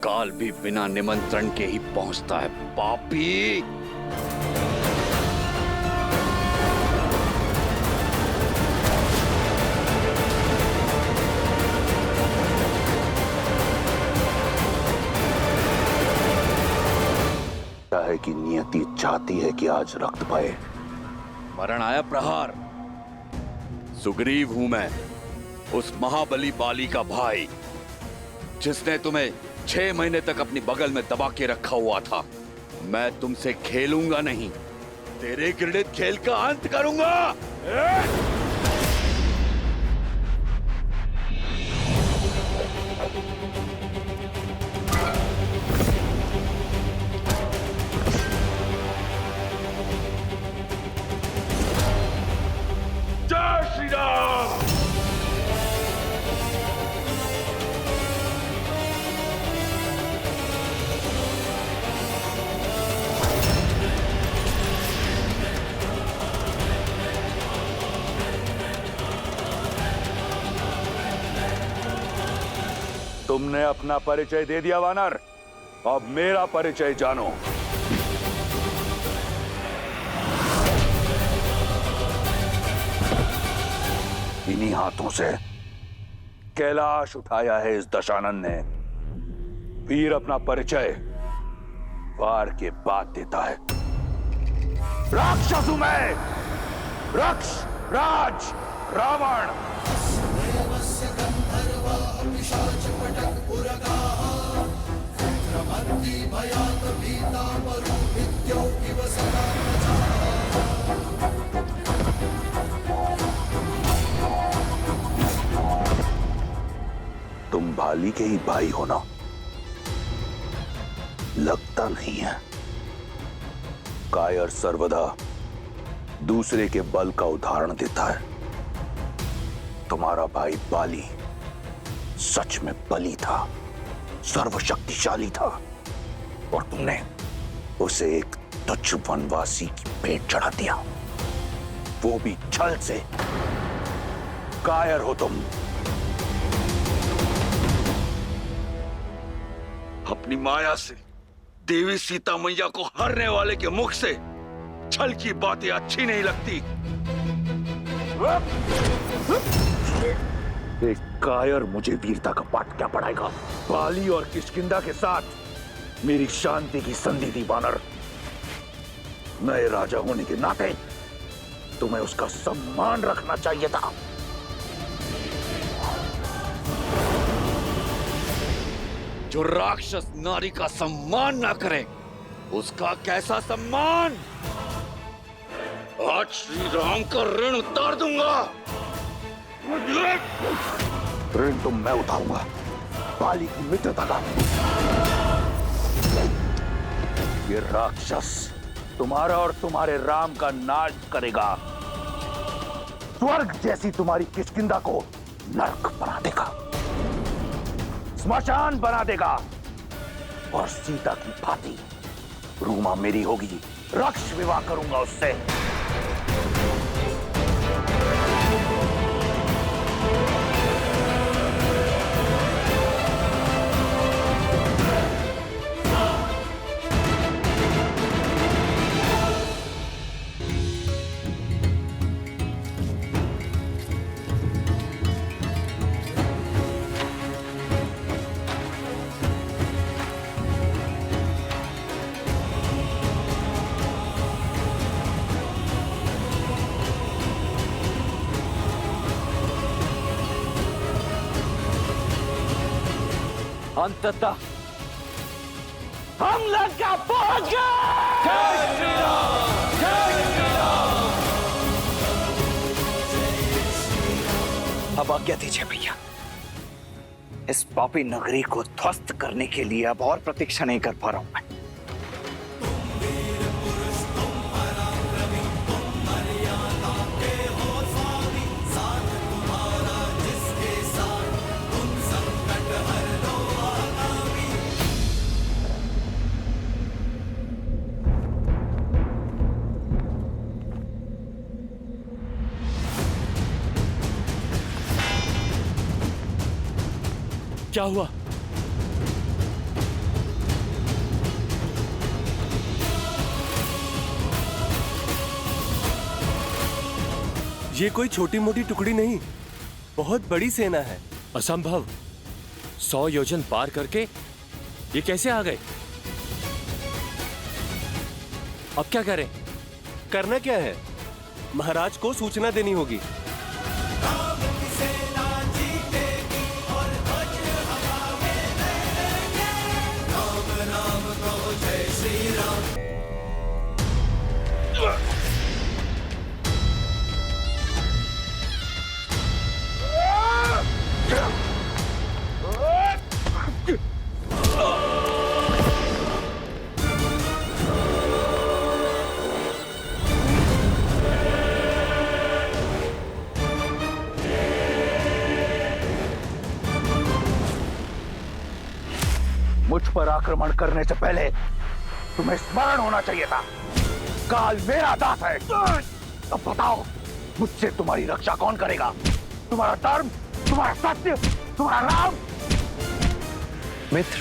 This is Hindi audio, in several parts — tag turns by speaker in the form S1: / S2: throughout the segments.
S1: काल भी बिना निमंत्रण के ही पहुंचता है, पापी।
S2: है कि नियति चाहती है कि आज रक्त बहे।
S1: मरण आया प्रहार। सुग्रीव हूं मैं, उस महाबली बाली का भाई, जिसने तुम्हें 6 महीने तक अपनी बगल में दबा के रखा हुआ था। मैं तुमसे खेलूंगा नहीं, तेरे घृणित खेल का अंत करूंगा।
S2: जय श्री राम। तुमने अपना परिचय दे दिया वानर, अब मेरा परिचय जानो। इन्हीं हाथों से कैलाश उठाया है इस दशानन ने। वीर अपना परिचय वार के बाद देता है। राक्षस हूं मैं, रक्ष राज रावण। तुम भाली के ही भाई हो ना? लगता नहीं है। कायर सर्वदा दूसरे के बल का उदाहरण देता है। तुम्हारा भाई बाली सच में बली था, सर्वशक्तिशाली था, और तुमने उसे एक तुच्छ वनवासी की पेट चढ़ा दिया, वो भी छल से। कायर हो तुम।
S1: अपनी माया से देवी सीता मैया को हरने वाले के मुख से छल की बातें अच्छी नहीं लगती।
S2: एक कायर मुझे वीरता का पाठ क्या पढ़ाएगा? बाली और किष्किंधा के साथ मेरी शांति की संधि थी वानर। नए राजा होने के नाते तुम्हें उसका सम्मान रखना चाहिए था।
S1: जो राक्षस नारी का सम्मान ना करे, उसका कैसा सम्मान? आज श्री राम का ऋण उतार दूंगा।
S2: ऋण तो मैं उठाऊंगा, बाली की मित्रता का। ये राक्षस तुम्हारा और तुम्हारे राम का नाश करेगा। स्वर्ग जैसी तुम्हारी किष्किंधा को नरक बना देगा, स्मशान बना देगा, और सीता की भांति रूमा मेरी होगी। रक्ष विवाह करूंगा उससे।
S1: अंततः हम लंका पहुंच गए। जय श्री राम, जय श्री राम। अब आज्ञा दीजिए भैया, इस पापी नगरी को ध्वस्त करने के लिए अब और प्रतीक्षा नहीं कर पा रहा हूं मैं। क्या हुआ?
S3: ये कोई छोटी मोटी टुकड़ी नहीं, बहुत बड़ी सेना है।
S4: असंभव। 100 योजन पार करके ये कैसे आ गए? अब क्या करें?
S3: करना क्या है? महाराज को सूचना देनी होगी।
S2: मुझ पर आक्रमण करने से पहले तुम्हें स्मरण होना चाहिए था, काल मेरा दास है। अब बताओ, मुझसे तुम्हारी रक्षा कौन करेगा? तुम्हारा धर्म, तुम्हारा सत्य, तुम्हारा राम?
S5: मित्र,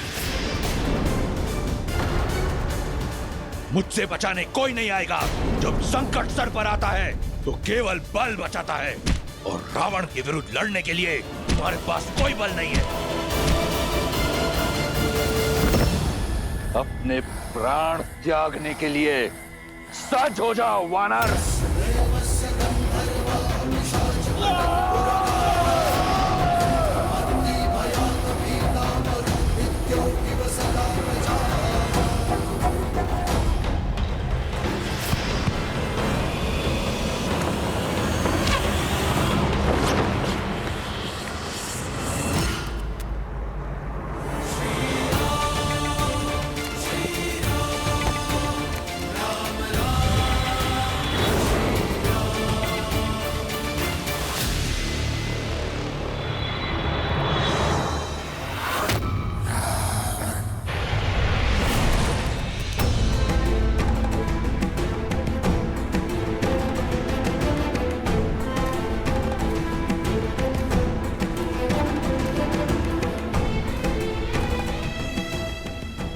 S6: मुझसे बचाने कोई नहीं आएगा। जब संकट सर पर आता है तो केवल बल बचाता है, और रावण के विरुद्ध लड़ने के लिए तुम्हारे पास कोई बल नहीं है।
S2: अपने प्राण त्यागने के लिए सज हो जाओ वानर।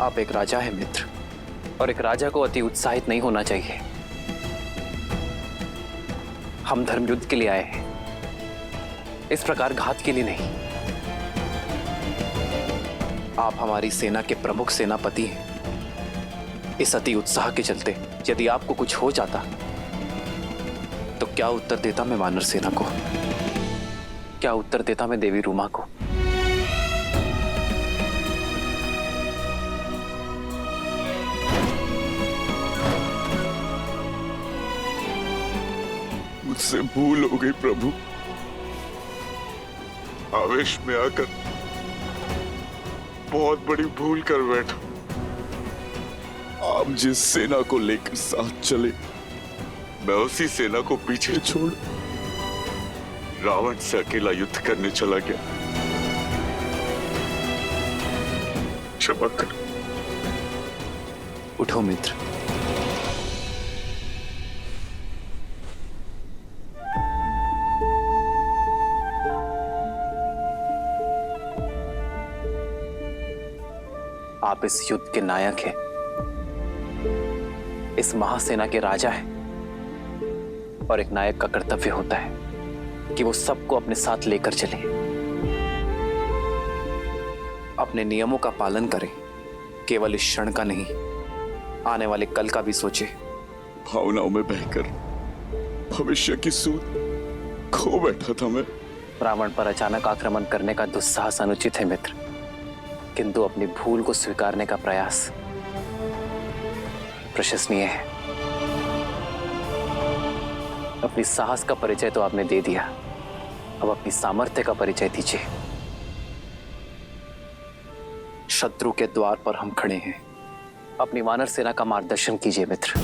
S5: आप एक राजा हैं मित्र, और एक राजा को अति उत्साहित नहीं होना चाहिए। हम धर्म युद्ध के लिए आए हैं, इस प्रकार घात के लिए नहीं। आप हमारी सेना के प्रमुख सेनापति हैं। इस अति उत्साह के चलते यदि आपको कुछ हो जाता तो क्या उत्तर देता मैं वानर सेना को? क्या उत्तर देता मैं देवी रूमा को?
S1: मुझसे भूल हो गई प्रभु। आवेश में आकर बहुत बड़ी भूल कर बैठा। आप जिस सेना को लेकर साथ चले, मैं उसी सेना को पीछे छोड़ रावण से अकेला युद्ध करने चला गया। क्षमा कर।
S5: उठो मित्र। आप इस युद्ध के नायक हैं, इस महासेना के राजा हैं, और एक नायक का कर्तव्य होता है कि वो सबको अपने साथ लेकर चले, अपने नियमों का पालन करें। केवल इस क्षण का नहीं, आने वाले कल का भी सोचे।
S1: भावनाओं में बहकर भविष्य की सूझ खो बैठा था मैं।
S5: रावण पर अचानक आक्रमण करने का दुस्साहस अनुचित है मित्र, किंतु अपनी भूल को स्वीकारने का प्रयास प्रशंसनीय है। अपनी साहस का परिचय तो आपने दे दिया, अब अपनी सामर्थ्य का परिचय दीजिए। शत्रु के द्वार पर हम खड़े हैं, अपनी वानर सेना का मार्गदर्शन कीजिए मित्र।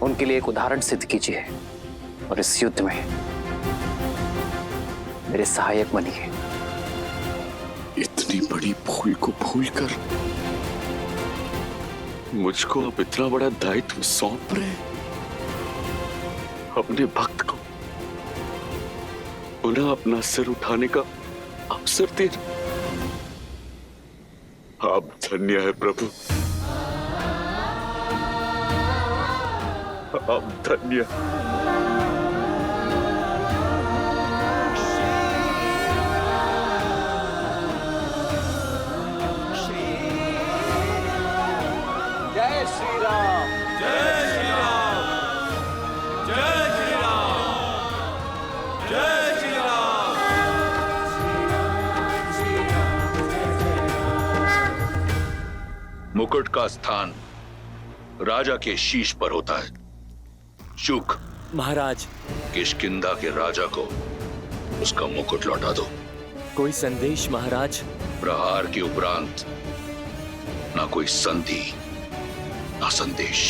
S5: उनके लिए एक उदाहरण सिद्ध कीजिए, और इस युद्ध में मेरे सहायक बनिए।
S1: इतनी बड़ी भूल को भूलकर मुझको अब इतना बड़ा दायित्व सौंप रहे हैं। अपने भक्त को पुनः अपना सिर उठाने का अवसर दे। आप धन्य है प्रभु,
S2: हम धन्य।
S3: जय श्री राम। जय श्री राम। जय श्री राम। जय श्री राम।
S6: मुकुट का स्थान राजा के शीश पर होता है। शुक,
S4: महाराज,
S6: किष्किंधा के राजा को उसका मुकुट लौटा दो।
S4: कोई संदेश महाराज?
S6: प्रहार के उपरांत ना कोई संधि ना संदेश।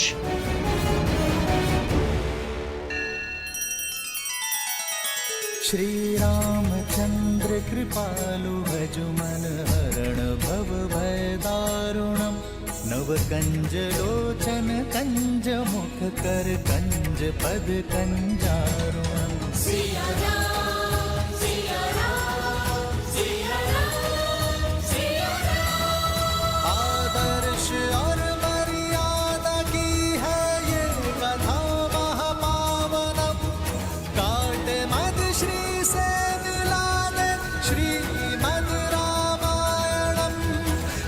S7: श्री रामचंद्र कृपालु भजु मन हरण भव भय दारुणम नव कंज लोचन कंज मुख कर कंज पद कंजारुणम।
S8: सिया राम, सिया राम, सिया राम, सिया राम।
S7: आदर्श और मर्यादा की है ये कथा महापावनम। काट मद श्री से मिला दे श्रीमद् रामायणम।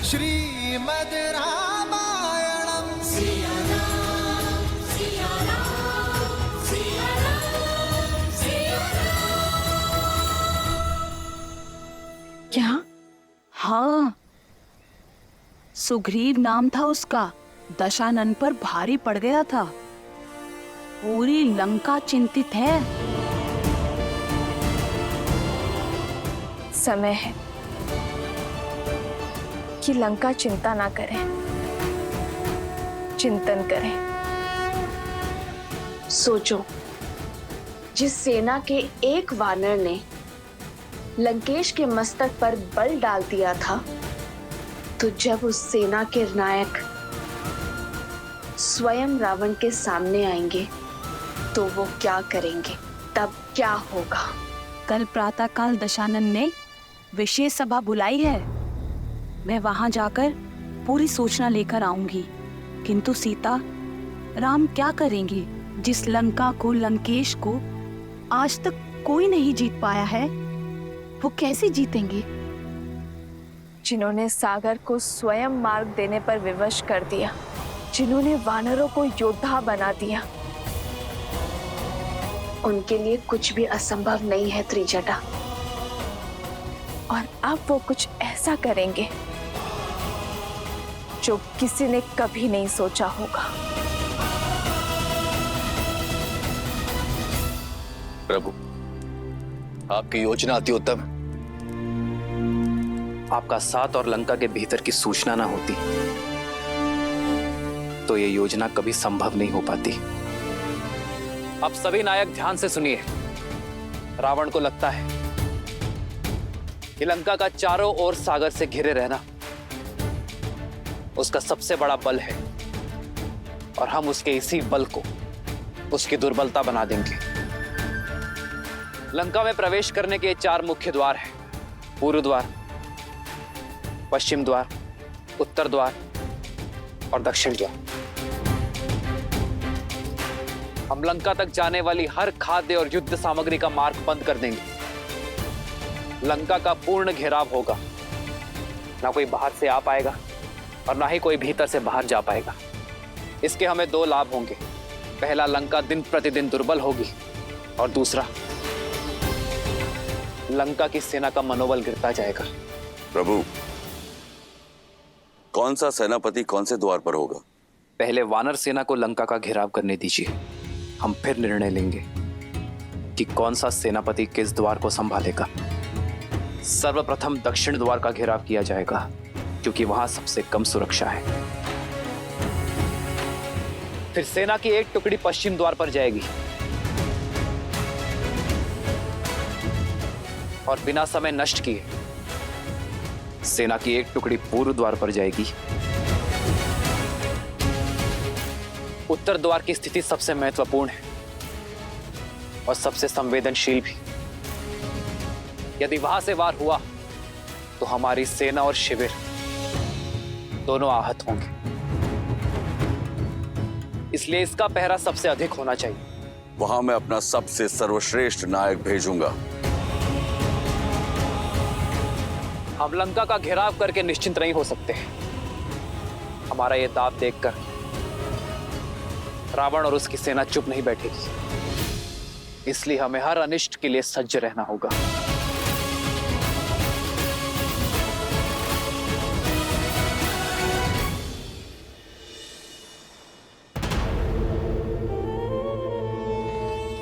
S7: श्रीमद् रामायणम।
S8: सिया राम, सिया राम, सिया राम, सिया राम।
S9: क्या? हाँ, सुग्रीव नाम था उसका। दशानन पर भारी पड़ गया था। पूरी लंका चिंतित है।
S10: समय है कि लंका चिंता ना करे, चिंतन करे। सोचो, जिस सेना के एक वानर ने लंकेश के मस्तक पर बल डाल दिया था, तो जब उस सेना के नायक स्वयं रावण के सामने आएंगे तो वो क्या करेंगे, तब क्या होगा?
S9: कल प्रातःकाल दशानन ने विशेष सभा बुलाई है। मैं वहां जाकर पूरी सूचना लेकर आऊंगी। किंतु सीता, राम क्या करेंगे? जिस लंका को, लंकेश को आज तक कोई नहीं जीत पाया है, वो कैसे जीतेंगे?
S10: जिन्होंने सागर को स्वयं मार्ग देने पर विवश कर दिया, जिन्होंने वानरों को योद्धा बना दिया, उनके लिए कुछ भी असंभव नहीं है त्रिजटा। और अब वो कुछ ऐसा करेंगे जो किसी ने कभी नहीं सोचा होगा।
S5: प्रभु, आपकी योजना अति उत्तम। आपका साथ और लंका के भीतर की सूचना ना होती तो ये योजना कभी संभव नहीं हो पाती। अब सभी नायक ध्यान से सुनिए। रावण को लगता है कि लंका का चारों ओर सागर से घिरे रहना उसका सबसे बड़ा बल है और हम उसके इसी बल को उसकी दुर्बलता बना देंगे। लंका में प्रवेश करने के 4 मुख्य द्वार हैं। पूर्व द्वार, पश्चिम द्वार, उत्तर द्वार और दक्षिण द्वार। हम लंका तक जाने वाली हर खाद्य और युद्ध सामग्री का मार्ग बंद कर देंगे। लंका का पूर्ण घेराव होगा। ना कोई बाहर से आ पाएगा और ना ही कोई भीतर से बाहर जा पाएगा। इसके हमें 2 लाभ होंगे। पहला, लंका दिन प्रतिदिन दुर्बल होगी और दूसरा, लंका की सेना का मनोबल गिरता जाएगा।
S1: प्रभु, कौन सा सेनापति कौन से द्वार पर होगा?
S5: पहले वानर सेना को लंका का घेराव करने दीजिए। हम फिर निर्णय लेंगे कि कौन सा सेनापति किस द्वार को संभालेगा। सर्वप्रथम दक्षिण द्वार का घेराव किया जाएगा क्योंकि वहां सबसे कम सुरक्षा है। फिर सेना की एक टुकड़ी पश्चिम द्वार पर जाएगी और बिना समय नष्ट किए सेना की एक टुकड़ी पूर्व द्वार पर जाएगी। उत्तर द्वार की स्थिति सबसे महत्वपूर्ण है और सबसे संवेदनशील भी। यदि वहां से वार हुआ तो हमारी सेना और शिविर दोनों आहत होंगे। इसलिए इसका पहरा सबसे अधिक होना चाहिए।
S1: वहां मैं अपना सबसे सर्वश्रेष्ठ नायक भेजूंगा।
S5: हम लंका का घेराव करके निश्चिंत नहीं हो सकते। हमारा ये दाव देखकर रावण और उसकी सेना चुप नहीं बैठेगी, इसलिए हमें हर अनिष्ट के लिए सज्ज रहना होगा।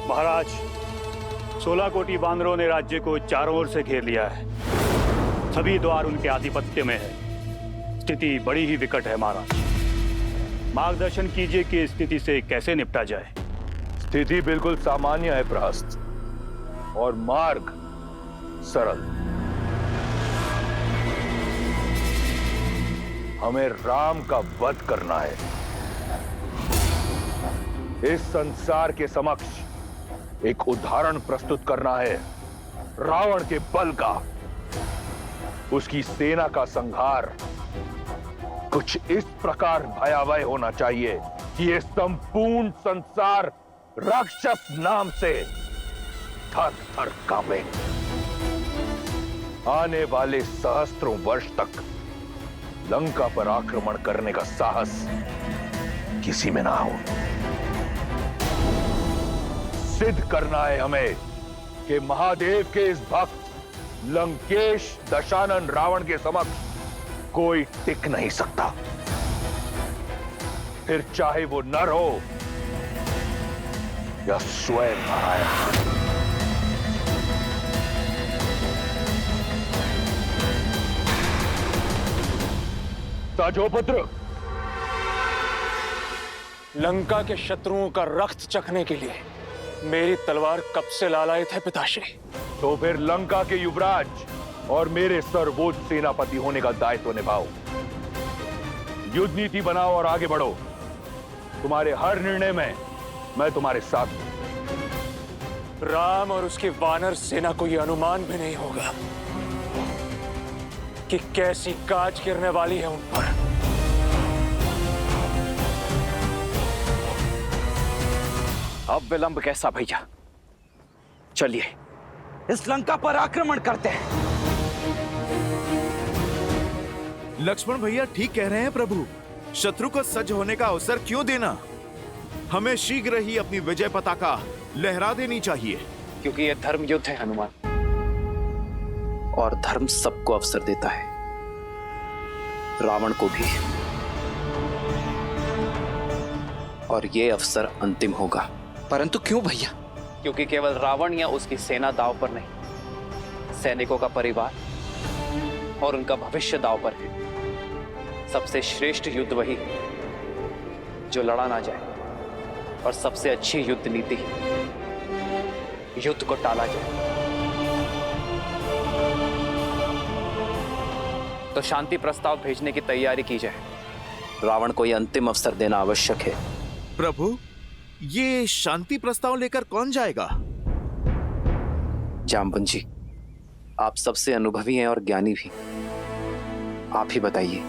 S11: महाराज, 16 कोटि बानरों ने राज्य को चारों ओर से घेर लिया है। सभी द्वार उनके आधिपत्य में है। स्थिति बड़ी ही विकट है महाराज। मार्गदर्शन कीजिए कि इस स्थिति से कैसे निपटा जाए।
S2: स्थिति बिल्कुल सामान्य है प्रहस्त, और मार्ग सरल। हमें राम का वध करना है। इस संसार के समक्ष एक उदाहरण प्रस्तुत करना है रावण के बल का। उसकी सेना का संहार कुछ इस प्रकार भयावह होना चाहिए कि यह संपूर्ण संसार राक्षस नाम से थर थर कांपे। आने वाले सहस्त्रों वर्ष तक लंका पर आक्रमण करने का साहस किसी में ना हो। सिद्ध करना है हमें कि महादेव के इस भक्त लंकेश दशानन रावण के समक्ष कोई टिक नहीं सकता, फिर चाहे वो नर हो या स्वयं नारायण। साजोपुत्र,
S11: लंका के शत्रुओं का रक्त चखने के लिए मेरी तलवार कब से लालायित है पिताश्री।
S2: तो फिर लंका के युवराज और मेरे सर्वोच्च सेनापति होने का दायित्व निभाओ। युद्ध नीति बनाओ और आगे बढ़ो। तुम्हारे हर निर्णय में मैं तुम्हारे साथ हूं।
S11: राम और उसकी वानर सेना को यह अनुमान भी नहीं होगा कि कैसी काज गिरने वाली है उन पर।
S12: अब विलंब कैसा भैया, चलिए इस लंका पर आक्रमण करते हैं।
S13: लक्ष्मण भैया ठीक कह रहे हैं प्रभु। शत्रु को सज्ज होने का अवसर क्यों देना? हमें शीघ्र ही अपनी विजय पताका लहरा देनी चाहिए।
S5: क्योंकि यह धर्म युद्ध है हनुमान, और धर्म सबको अवसर देता है, रावण को भी। और यह अवसर अंतिम होगा।
S12: परंतु क्यों भैया?
S5: क्योंकि केवल रावण या उसकी सेना दांव पर नहीं, सैनिकों का परिवार और उनका भविष्य दांव पर है। सबसे श्रेष्ठ युद्ध वही है जो लड़ा ना जाए, और सबसे अच्छी युद्ध नीति युद्ध को टाला जाए। तो शांति प्रस्ताव भेजने की तैयारी की जाए। रावण को यह अंतिम अवसर देना आवश्यक है।
S13: प्रभु, ये शांति प्रस्ताव लेकर कौन जाएगा?
S5: जाम्बन जी, आप सबसे अनुभवी हैं और ज्ञानी भी। आप ही बताइए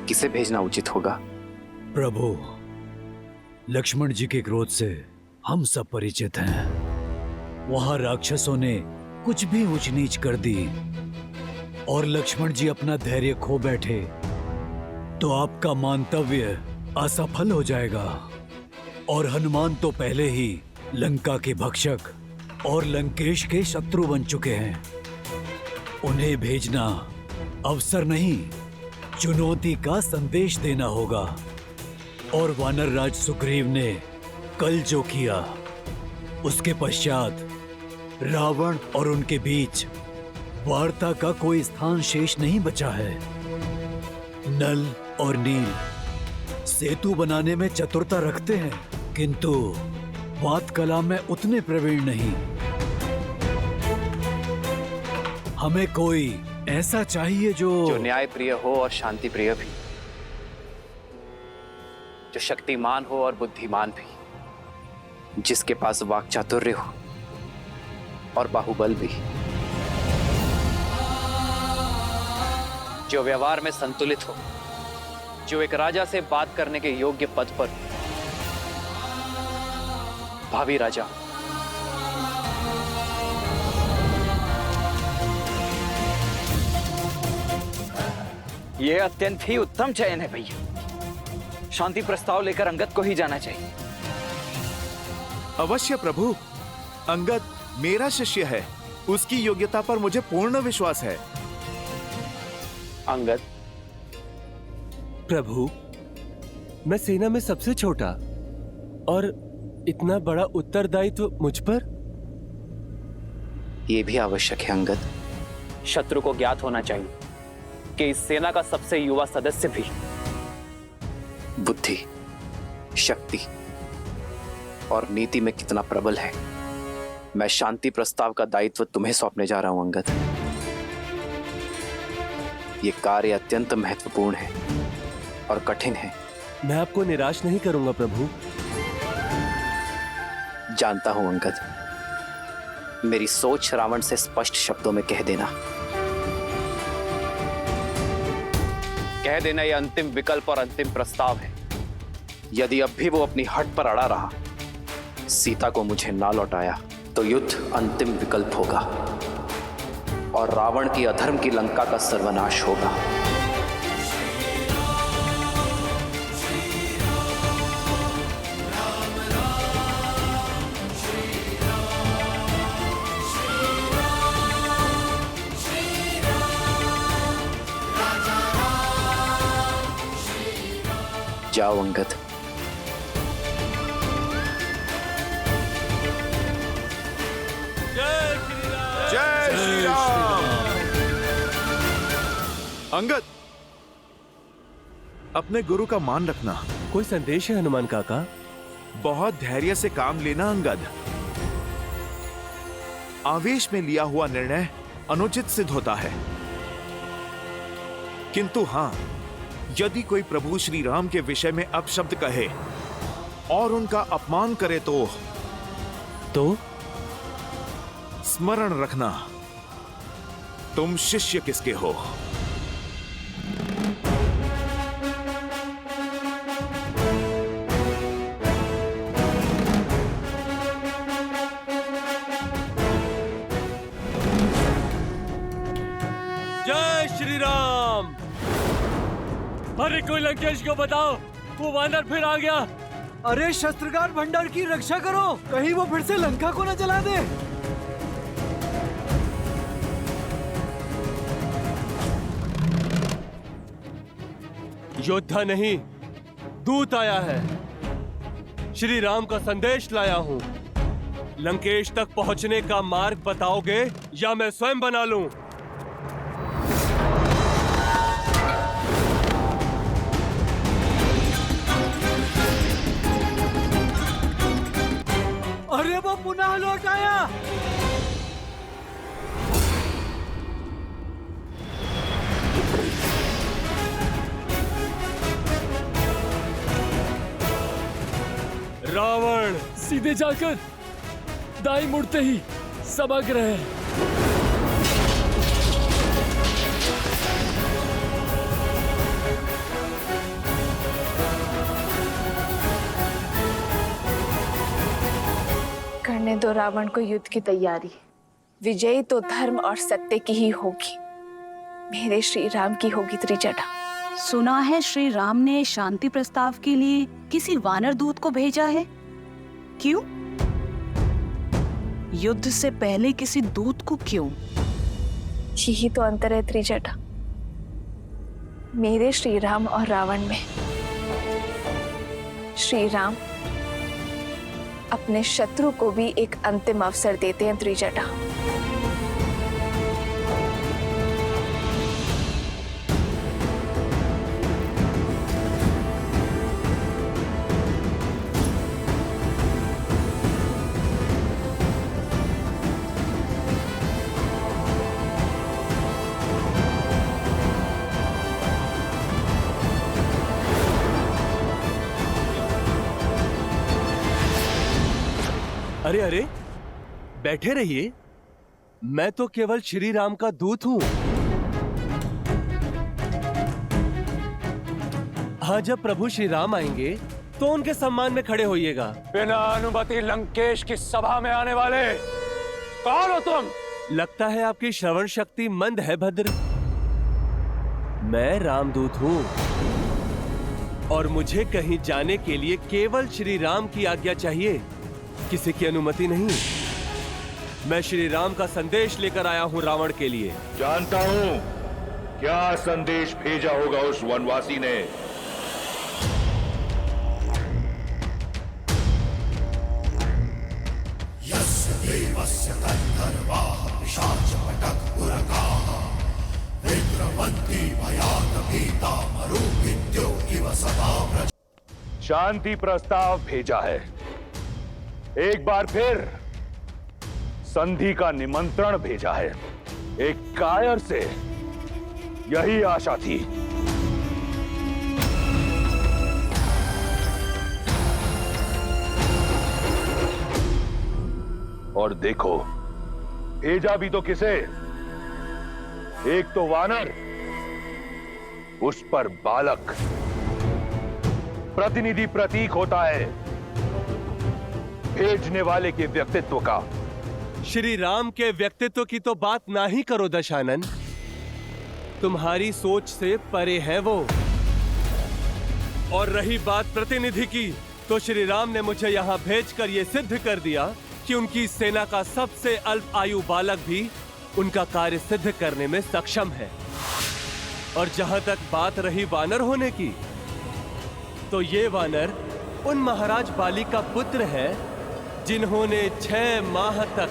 S5: किसे भेजना उचित होगा?
S14: प्रभु, लक्ष्मण जी के क्रोध से हम सब परिचित हैं। वहां राक्षसों ने कुछ भी ऊंच नीच कर दी और लक्ष्मण जी अपना धैर्य खो बैठे तो आपका मांतव्य असफल हो जाएगा। और हनुमान तो पहले ही लंका के भक्षक और लंकेश के शत्रु बन चुके हैं। उन्हें भेजना अवसर नहीं, चुनौती का संदेश देना होगा। और वानर राज सुग्रीव ने कल जो किया, उसके पश्चात रावण और उनके बीच वार्ता का कोई स्थान शेष नहीं बचा है। नल और नील सेतु बनाने में चतुरता रखते हैं, किंतु वाद कला में उतने प्रवीण नहीं। हमें कोई ऐसा चाहिए जो
S5: न्याय प्रिय हो और शांति प्रिय भी, जो शक्तिमान हो और बुद्धिमान भी, जिसके पास वाक चातुर्य हो और बाहुबल भी, जो व्यवहार में संतुलित हो, जो एक राजा से बात करने के योग्य पद पर, भावी राजा,
S12: यह अत्यंत ही उत्तम चयन है भैया। शांति प्रस्ताव लेकर अंगद को ही जाना चाहिए।
S13: अवश्य प्रभु, अंगद मेरा शिष्य है, उसकी योग्यता पर मुझे पूर्ण विश्वास है।
S5: अंगद,
S3: प्रभु, मैं सेना में सबसे छोटा और इतना बड़ा उत्तरदायित्व मुझ पर।
S5: यह भी आवश्यक है अंगद। शत्रु को ज्ञात होना चाहिए कि इस सेना का सबसे युवा सदस्य भी बुद्धि, शक्ति और नीति में कितना प्रबल है। मैं शांति प्रस्ताव का दायित्व तुम्हें सौंपने जा रहा हूं अंगद। यह कार्य अत्यंत महत्वपूर्ण है और कठिन है।
S3: मैं आपको निराश नहीं करूंगा प्रभु।
S5: जानता हूं अंगद, मेरी सोच रावण से स्पष्ट शब्दों में कह देना। कह देना यह अंतिम विकल्प और अंतिम प्रस्ताव है। यदि अब भी वो अपनी हट पर अड़ा रहा, सीता को मुझे ना लौटाया, तो युद्ध अंतिम विकल्प होगा और रावण की अधर्म की लंका का सर्वनाश होगा। जाओ अंगद।
S13: जय श्री राम। अंगद, अपने गुरु का मान रखना।
S3: कोई संदेश है हनुमान काका?
S13: बहुत धैर्य से काम लेना अंगद। आवेश में लिया हुआ निर्णय अनुचित सिद्ध होता है, किंतु हां, यदि कोई प्रभु श्री राम के विषय में अपशब्द कहे और उनका अपमान करे तो स्मरण रखना, तुम शिष्य किसके हो।
S3: जय श्री राम। अरे कोई लंकेश को बताओ, वो वानर फिर आ गया।
S7: अरे शस्त्रगार भंडार की रक्षा करो, कहीं वो फिर से लंका को न जला दे।
S3: योद्धा नहीं, दूत आया है। श्री राम का संदेश लाया हूं। लंकेश तक पहुंचने का मार्ग बताओगे या मैं स्वयं बना लूं?
S7: अरे वो पुनः लौट आया।
S3: रावण
S4: सीधे जाकर दाई मुड़ते ही समग्र है।
S10: करने दो रावण को युद्ध की तैयारी। विजयी तो धर्म और सत्य की ही होगी। मेरे श्री राम की होगी त्रिजटा।
S9: सुना है श्री राम ने शांति प्रस्ताव के लिए किसी वानर दूत को भेजा है। क्यों? युद्ध से पहले किसी दूत को क्यों?
S10: यही तो अंतर है त्रिजटा, मेरे श्री राम और रावण में। श्री राम अपने शत्रु को भी एक अंतिम अवसर देते हैं त्रिजटा।
S3: अरे अरे, बैठे रहिए। मैं तो केवल श्री राम का दूत हूं। यहाँ जब प्रभु श्री राम आएंगे तो उनके सम्मान में खड़े होइएगा।
S12: बिना अनुमति लंकेश की सभा में आने वाले कौन हो तुम?
S3: लगता है आपकी श्रवण शक्ति मंद है भद्र। मैं रामदूत हूँ और मुझे कहीं जाने के लिए केवल श्री राम की आज्ञा चाहिए, किसी की अनुमति नहीं। मैं श्री राम का संदेश लेकर आया हूँ रावण के लिए।
S6: जानता हूं क्या संदेश भेजा होगा उस वनवासी ने।
S8: यस्य देवस्य तद्धर्वाः पिशाचपटकुरकाः विद्रवन्ति भयात् भीता मरुभिद्यो इव सदा व्रज।
S6: शांति प्रस्ताव भेजा है। एक बार फिर संधि का निमंत्रण भेजा है। एक कायर से यही आशा थी। और देखो भेजा भी तो किसे? एक तो वानर, उस पर बालक प्रतिनिधि प्रतीक होता है भेजने वाले के व्यक्तित्व का।
S3: श्री राम के व्यक्तित्व की तो बात ना ही करो दशानन, तुम्हारी सोच से परे है वो। और रही बात प्रतिनिधि की, तो श्री राम ने मुझे यहाँ भेजकर ये सिद्ध कर दिया कि उनकी सेना का सबसे अल्प आयु बालक भी उनका कार्य सिद्ध करने में सक्षम है। और जहां तक बात रही वानर होने की, तो ये वानर उन महाराज बाली का पुत्र है जिन्होंने 6 माह तक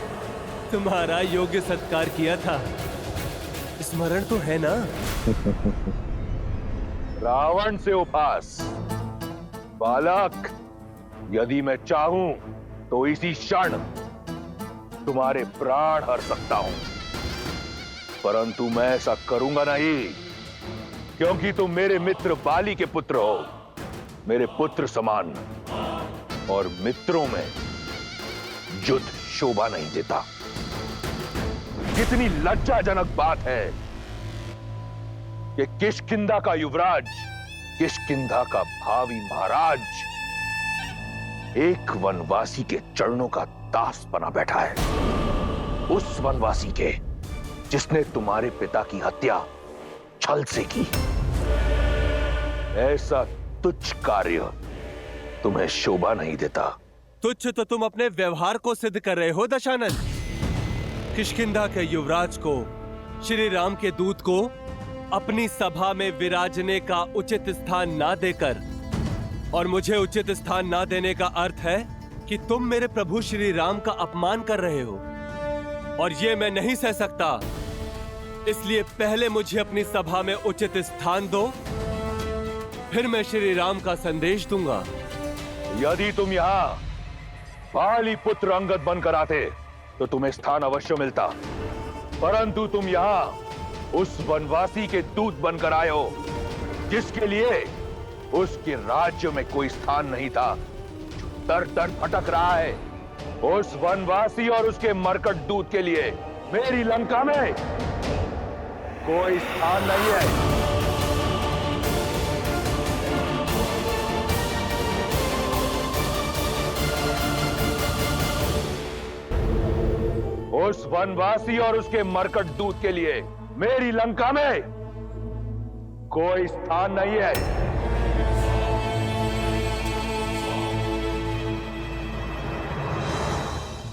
S3: तुम्हारा योग्य सत्कार किया था। स्मरण तो है ना?
S6: रावण से उपहास। बालक, यदि मैं चाहूं तो इसी क्षण तुम्हारे प्राण हर सकता हूं, परंतु मैं ऐसा करूंगा नहीं, क्योंकि तुम मेरे मित्र बाली के पुत्र हो, मेरे पुत्र समान। और मित्रों में युद्ध शोभा नहीं देता। कितनी लज्जाजनक बात है कि किष्किंधा का युवराज, किष्किंधा का भावी महाराज एक वनवासी के चरणों का दास बना बैठा है। उस वनवासी के जिसने तुम्हारे पिता की हत्या छल से की। ऐसा तुच्छ कार्य तुम्हें शोभा नहीं देता।
S3: तुच्छ तो तुम अपने व्यवहार को सिद्ध कर रहे हो दशानन। किष्किंधा के युवराज को, श्री राम के दूत को अपनी सभा में विराजने का उचित स्थान ना देकर, और मुझे उचित स्थान ना देने का अर्थ है कि तुम मेरे प्रभु श्री राम का अपमान कर रहे हो, और ये मैं नहीं सह सकता। इसलिए पहले मुझे अपनी सभा में उचित स्थान दो, फिर मैं श्री राम का संदेश दूंगा।
S6: यदि तुम यहाँ बाली पुत्र अंगद बनकर आते तो तुम्हें स्थान अवश्य मिलता, परंतु तुम यहाँ उस वनवासी के दूत बनकर आए हो जिसके लिए उसके राज्य में कोई स्थान नहीं था, जो दर दर भटक रहा है। उस वनवासी और उसके मरकट दूत के लिए मेरी लंका में कोई स्थान नहीं है। उस वनवासी और उसके मरकट दूत के लिए मेरी लंका में कोई स्थान नहीं है।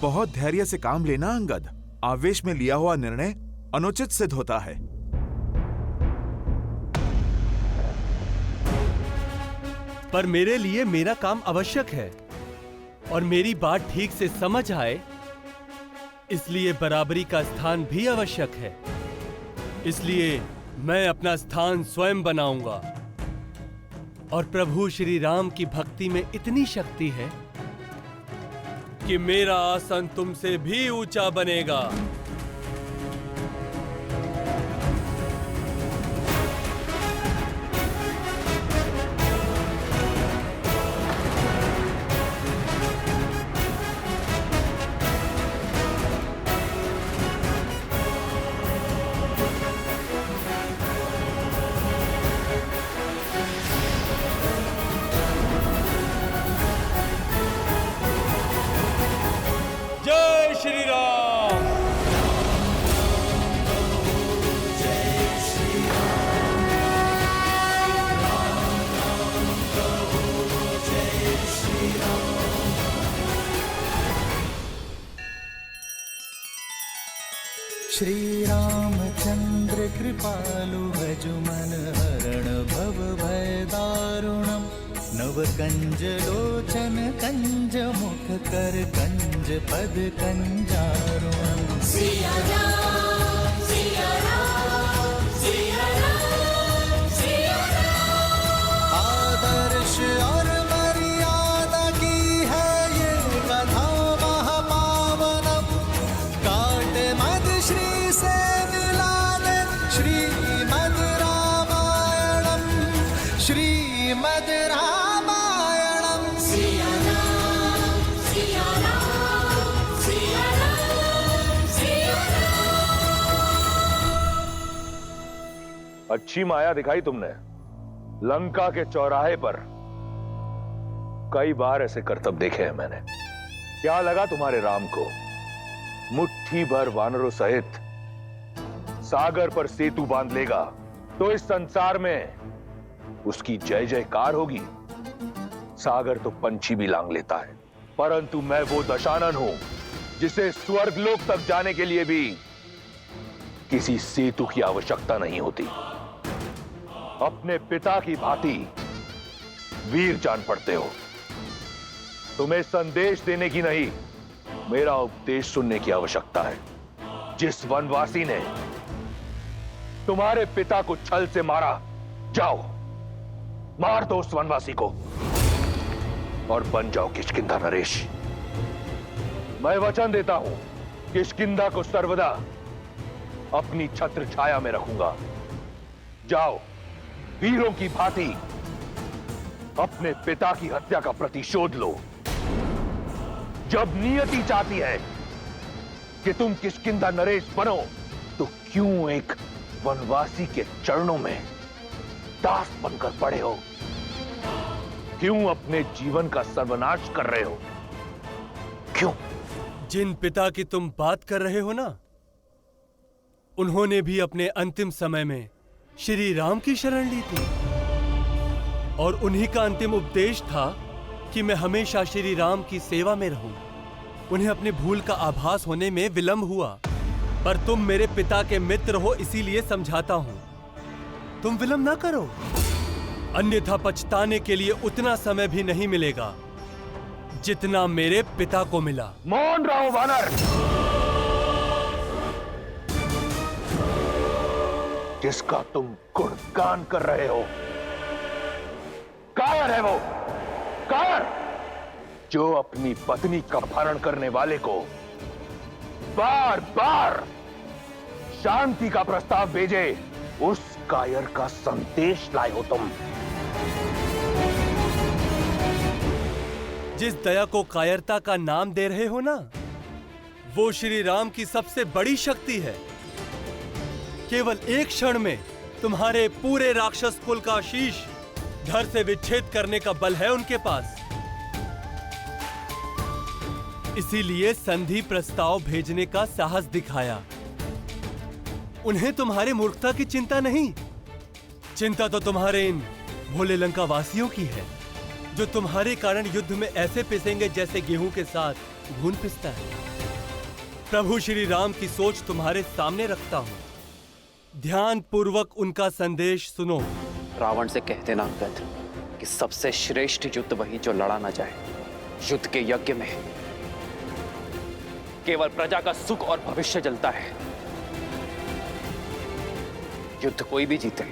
S13: बहुत धैर्य से काम लेना अंगद। आवेश में लिया हुआ निर्णय अनुचित सिद्ध होता है।
S3: पर मेरे लिए मेरा काम आवश्यक है और मेरी बात ठीक से समझ आए, इसलिए बराबरी का स्थान भी आवश्यक है। इसलिए मैं अपना स्थान स्वयं बनाऊंगा। और प्रभु श्री राम की भक्ति में इतनी शक्ति है कि मेरा आसन तुमसे भी ऊंचा बनेगा।
S15: श्री रामचंद्र कृपालु भजु मन हरण भव भय दारुणम नव कंज लोचन कंज मुख कर कंज पद कंजारुणम।
S8: सिया राम सिया राम सिया राम सिया राम।
S15: आदर्श और मर्यादा की है ये कथा महापावनम काट मद श्री से मिला दे श्रीमद् रामायणम श्रीमद् रामायणम।
S8: सिया राम सिया राम सिया राम सिया राम।
S6: अच्छी माया दिखाई तुमने। लंका के चौराहे पर कई बार ऐसे करतब देखे हैं मैंने। क्या लगा तुम्हारे राम को मुट्ठी भर वानरों सहित सागर पर सेतु बांध लेगा तो इस संसार में उसकी जय जयकार होगी? सागर तो पंछी भी लांग लेता है, परंतु मैं वो दशानन हूं जिसे स्वर्गलोक तक जाने के लिए भी किसी सेतु की आवश्यकता नहीं होती। अपने पिता की भांति वीर जान पड़ते हो। तुम्हें संदेश देने की नहीं, मेरा उपदेश सुनने की आवश्यकता है। जिस वनवासी ने तुम्हारे पिता को छल से मारा, जाओ मार दो उस वनवासी को और बन जाओ किष्किंधा नरेश। मैं वचन देता हूं किष्किंधा को सर्वदा अपनी छत्र छाया में रखूंगा। जाओ वीरों की भांति अपने पिता की हत्या का प्रतिशोध लो। जब नियति चाहती है कि तुम किष्किंधा नरेश बनो, तो क्यों एक वनवासी के चरणों में दास बनकर पड़े हो? क्यों अपने जीवन का सर्वनाश कर रहे हो? क्यों?
S3: जिन पिता की तुम बात कर रहे हो ना, उन्होंने भी अपने अंतिम समय में श्री राम की शरण ली थी और उन्हीं का अंतिम उपदेश था कि मैं हमेशा श्री राम की सेवा में रहूं। उन्हें अपनी भूल का आभास होने में विलंब हुआ, पर तुम मेरे पिता के मित्र हो इसीलिए समझाता हूं, तुम विलंब ना करो, अन्यथा पछताने के लिए उतना समय भी नहीं मिलेगा जितना मेरे पिता को मिला।
S6: मौन रहो वानर। जिसका तुम गुणगान कर रहे हो, कायर है वो, कायर जो अपनी पत्नी का अपहरण करने वाले को बार बार शांति का प्रस्ताव भेजे, उस कायर का संदेश लाए हो तुम।
S3: जिस दया को कायरता का नाम दे रहे हो ना, वो श्री राम की सबसे बड़ी शक्ति है। केवल एक क्षण में तुम्हारे पूरे राक्षस कुल का शीश धड़ से विच्छेद करने का बल है उनके पास। इसीलिए संधि प्रस्ताव भेजने का साहस दिखाया। उन्हें तुम्हारे मूर्खता की चिंता नहीं, चिंता तो तुम्हारे इन भोले लंका वासियों की है, जो तुम्हारे कारण युद्ध में ऐसे पिसेंगे जैसे गेहूं के साथ घुन पिसता है। प्रभु श्री राम की सोच तुम्हारे सामने रखता हूं, ध्यान पूर्वक उनका संदेश सुनो।
S5: रावण से कह देना अंगद कि सबसे श्रेष्ठ युद्ध वही जो लड़ा ना जाए। युद्ध के यज्ञ में केवल प्रजा का सुख और भविष्य जलता है। युद्ध कोई भी जीते,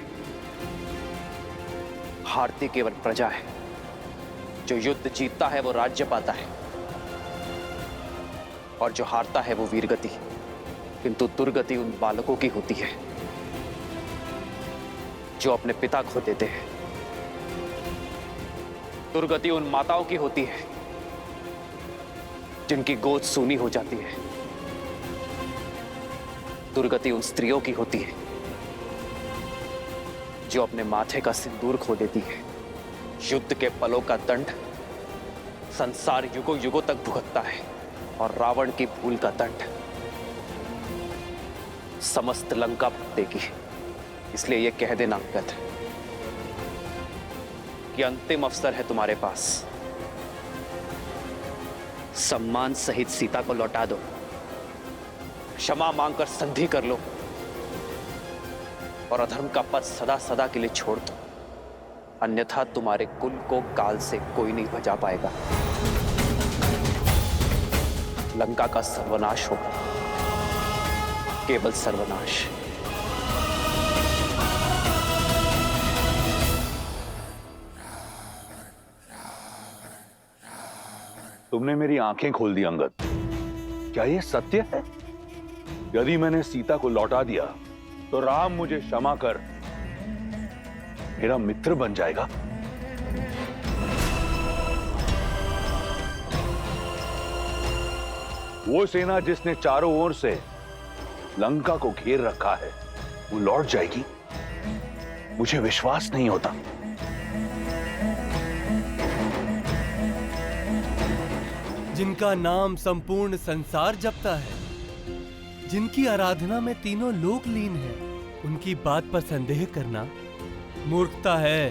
S5: हारती केवल प्रजा है। जो युद्ध जीतता है वो राज्य पाता है, और जो हारता है वो वीरगति। किंतु दुर्गति उन बालकों की होती है जो अपने पिता खो देते हैं। दुर्गति उन माताओं की होती है जिनकी गोद सूनी हो जाती है। दुर्गति उन स्त्रियों की होती है जो अपने माथे का सिंदूर खो देती है। युद्ध के पलों का दंड संसार युगों युगों तक भुगतता है, और रावण की भूल का दंड समस्त लंका भुगतेगी। इसलिए यह कह देना अंगद कि अंतिम अवसर है तुम्हारे पास। सम्मान सहित सीता को लौटा दो, क्षमा मांगकर संधि कर लो और अधर्म का पथ सदा सदा के लिए छोड़ दो, अन्यथा तुम्हारे कुल को काल से कोई नहीं बचा पाएगा। लंका का सर्वनाश होगा, केवल सर्वनाश।
S6: तुमने मेरी आंखें खोल दी अंगद। क्या ये सत्य है? यदि मैंने सीता को लौटा दिया तो राम मुझे क्षमा कर मेरा मित्र बन जाएगा? वो सेना जिसने चारों ओर से लंका को घेर रखा है, वो लौट जाएगी? मुझे विश्वास नहीं होता।
S3: जिनका नाम संपूर्ण संसार जपता है, जिनकी आराधना में तीनों लोक लीन है, उनकी बात पर संदेह करना मूर्खता है।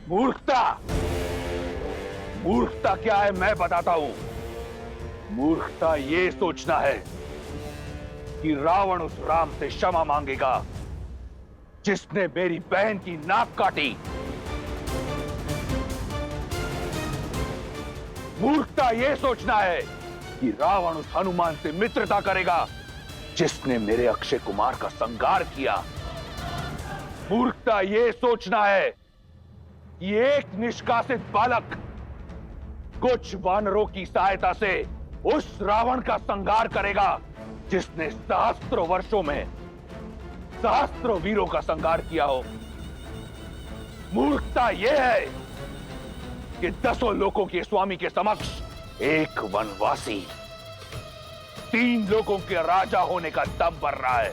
S6: मूर्खता? मूर्खता क्या है मैं बताता हूं। मूर्खता ये सोचना है कि रावण उस राम से क्षमा मांगेगा जिसने मेरी बहन की नाक काटी। मूर्खता ये सोचना है कि रावण उस हनुमान से मित्रता करेगा जिसने मेरे अक्षय कुमार का संहार किया। मूर्खता ये सोचना है कि एक निष्कासित बालक कुछ वानरों की सहायता से उस रावण का संहार करेगा जिसने सहस्त्रों वर्षों में सहस्त्रों वीरों का संहार किया हो। मूर्खता यह है कि 10 लोकों के स्वामी के समक्ष एक वनवासी 3 लोकों के राजा होने का दम भर रहा है।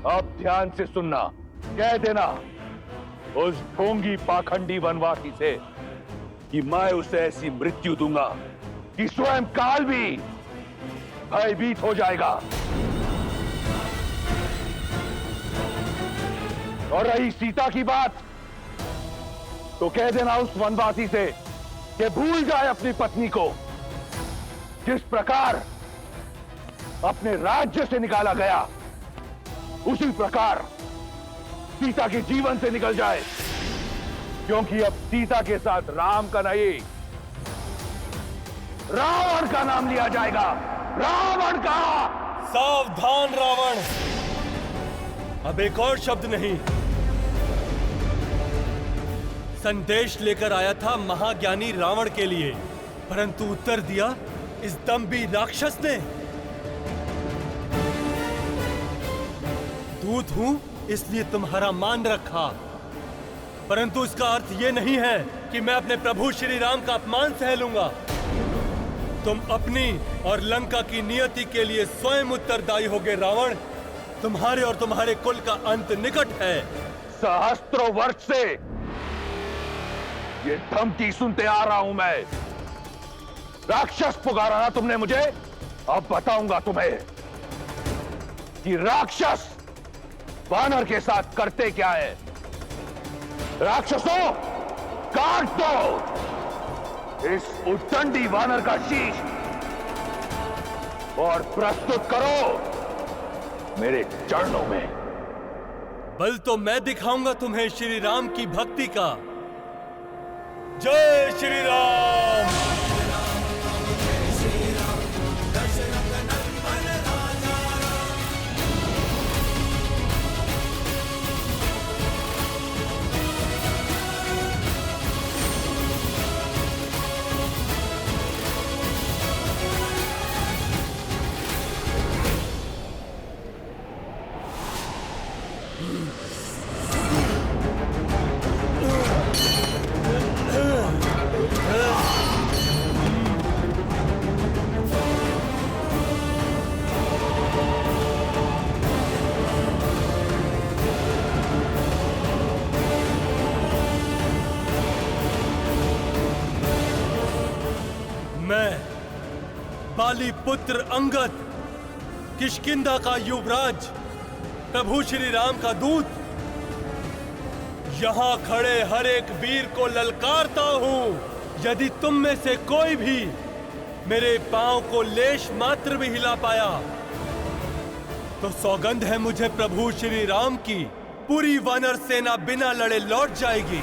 S6: अब ध्यान से सुनना, कह देना उस ढोंगी पाखंडी वनवासी से कि मैं उसे ऐसी मृत्यु दूंगा कि स्वयं काल भी भयभीत हो जाएगा। और रही सीता की बात, तो कह देना उस वनवासी से कि भूल जाए अपनी पत्नी को। जिस प्रकार अपने राज्य से निकाला गया, उसी प्रकार सीता के जीवन से निकल जाए, क्योंकि अब सीता के साथ राम का नहीं, रावण का नाम लिया जाएगा। रावण का।
S3: सावधान रावण, अब एक और शब्द नहीं। संदेश लेकर आया था महाज्ञानी रावण के लिए, परंतु उत्तर दिया इस दंभी राक्षस ने। दूत हूं इसलिए तुम्हारा मान रखा, परंतु इसका अर्थ यह नहीं है कि मैं अपने प्रभु श्री राम का अपमान सह लूंगा। तुम अपनी और लंका की नियति के लिए स्वयं उत्तरदायी होगे रावण। तुम्हारे और तुम्हारे कुल का अंत निकट है।
S6: सहस्त्रों वर्ष से ये धमकी सुनते आ रहा हूं मैं। राक्षस पुकारा ना तुमने मुझे, अब बताऊंगा तुम्हें कि राक्षस वानर के साथ करते क्या है। राक्षसों, काट दो इस उद्दंडी वानर का शीश और प्रस्तुत करो मेरे चरणों में।
S3: बल तो मैं दिखाऊंगा तुम्हें श्री राम की भक्ति का। जय श्री राम। बाली पुत्र अंगद, किष्किंधा का युवराज, प्रभु श्री राम का दूत, यहाँ खड़े हर एक वीर को ललकारता हूँ, यदि तुम में से कोई भी मेरे पांव को लेश मात्र भी हिला पाया तो सौगंध है मुझे प्रभु श्री राम की, पूरी वानर सेना बिना लड़े लौट जाएगी।